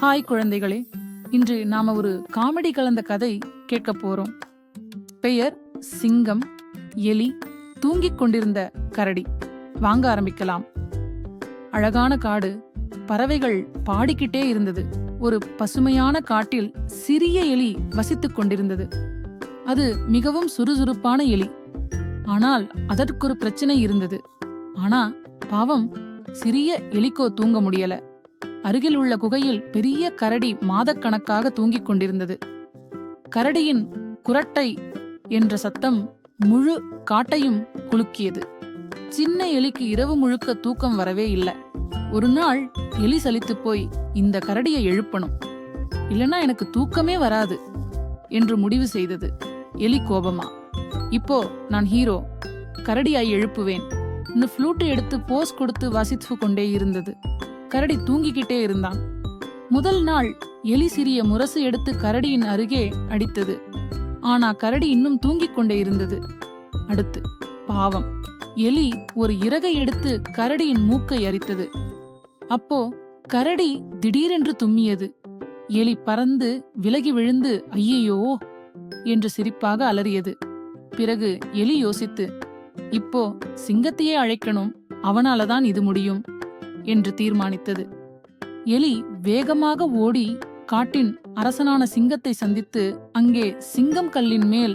Hi குழந்தைகளே, இன்று நாம ஒரு காமெடி கலந்த கதை கேட்க போறோம். பெயர் சிங்கம், எலி, தூங்கிக் கொண்டிருந்த கரடி. வாங்க ஆரம்பிக்கலாம். அழகான காடு, பறவைகள் பாடிக்கிட்டே இருந்தது. ஒரு பசுமையான காட்டில் சிறிய எலி வசித்துக் கொண்டிருந்தது. அது மிகவும் சுறுசுறுப்பான எலி. ஆனால் அதற்கொரு பிரச்சனை இருந்தது. ஆனா பாவம், சிறிய எலிக்கோ தூங்க முடியல. அருகில் உள்ள குகையில் பெரிய கரடி மாதக்கணக்காக தூங்கிக் கொண்டிருந்தது. கரடியின் குரட்டை என்ற சத்தம் முழு காட்டையும் குலுக்கியது. சின்ன எலிக்கு இரவு முழுக்க தூக்கம் வரவே இல்லை. ஒரு நாள் எலி சலித்து போய், இந்த கரடியை எழுப்பணும், இல்லனா எனக்கு தூக்கமே வராது என்று முடிவு செய்தது. எலி கோபமா, இப்போ நான் ஹீரோ, கரடியை எழுப்புவேன். இன்னும் ஃப்ளூட் எடுத்து போஸ் கொடுத்து வாசித்து கொண்டே இருந்தது. கரடி தூங்கிக்கிட்டே இருந்தான். முதல் நாள் எலி சிறிய முரசு எடுத்து கரடியின் அருகே அடித்தது. ஆனா கரடி இன்னும் தூங்கிக் கொண்டே இருந்தது. அடுத்து பாவம், எலி ஒரு இறகை எடுத்து கரடியின் மூக்கை அரித்தது. அப்போ கரடி திடீரென்று தும்மியது. எலி பறந்து விலகி விழுந்து ஐயையோ என்று சிரிப்பாக அலறியது. பிறகு எலி யோசித்து, இப்போ சிங்கத்தையே அழைக்கணும், அவனாலதான் இது முடியும் என்று தீர்மானித்தது. எலி வேகமாக ஓடி காட்டின் அரசனான சிங்கத்தை சந்தித்து அங்கே சிங்கம் கல்லின் மேல்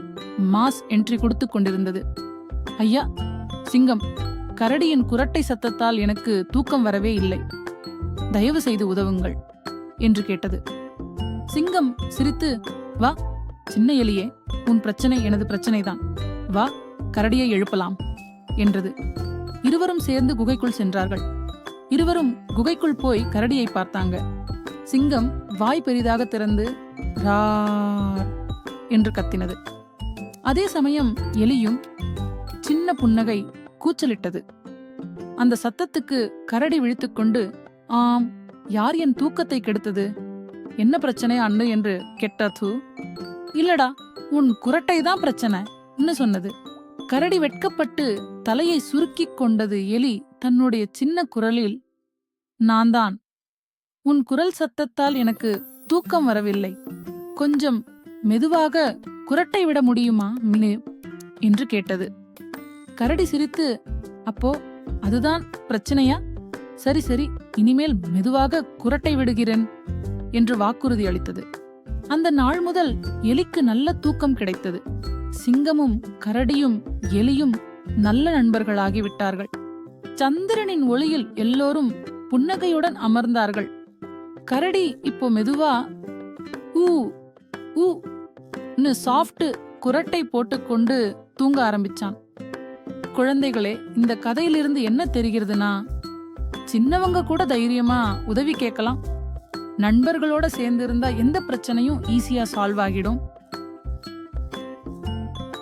மாஸ் என்ட்ரி கொடுத்து கொண்டிருந்தது. ஐயா சிங்கம், கரடியின் குரட்டை சத்தத்தால் எனக்கு தூக்கம் வரவே இல்லை, தயவு செய்து உதவுங்கள் என்று கேட்டது. சிங்கம் சிரித்து, வா சின்ன எலியே, உன் பிரச்சனை எனது பிரச்சனைதான், வா கரடியை எழுப்பலாம் என்றது. இருவரும் சேர்ந்து குகைக்குள் சென்றார்கள். இருவரும் குகைக்குள் போய் கரடியை பார்த்தாங்க. சிங்கம் வாய் பெரிதாக திறந்து ரார் என்று கத்தினது. அதே சமயம் எலியும் சின்ன புன்னகை கூச்சலிட்டது. அந்த சத்தத்துக்கு கரடி விழித்துக்கொண்டு, ஆம், யார் என் தூக்கத்தை கெடுத்தது, என்ன பிரச்சனை அண்ணு என்று கேட்டது. இல்லடா, உன் குரட்டை தான் பிரச்சனை சொன்னது. கரடி வெட்கப்பட்டு தலையை சுருக்கிக் கொண்டது. எலி தன்னுடைய சின்ன குரலில், நான் தான், உன் குரல் சத்தத்தால் எனக்கு தூக்கம் வரவில்லை, கொஞ்சம் மெதுவாக குரட்டை விட முடியுமா மினு என்று கேட்டது. கரடி சிரித்து, அப்போ அதுதான் பிரச்சனையா, சரி சரி, இனிமேல் மெதுவாக குரட்டை விடுகிறேன் என்று வாக்குறுதி அளித்தது. அந்த நாள் முதல் எலிக்கு நல்ல தூக்கம் கிடைத்தது. சிங்கமும் கரடியும் எலியும் நல்ல நண்பர்களாகிவிட்டார்கள். சந்திரனின் ஒளியில் எல்லோரும் புன்னகையுடன் அமர்ந்தார்கள். கரடி இப்போ மெதுவா ஊ ஊ சாஃப்ட் குரட்டை போட்டுக்கொண்டு தூங்க ஆரம்பிச்சான். குழந்தைகளே, இந்த கதையிலிருந்து என்ன தெரிகிறதுனா, சின்னவங்க கூட தைரியமா உதவி கேட்கலாம். நண்பர்களோட சேர்ந்து இருந்தா எந்த பிரச்சனையும் ஈஸியா சால்வ் ஆகிடும்.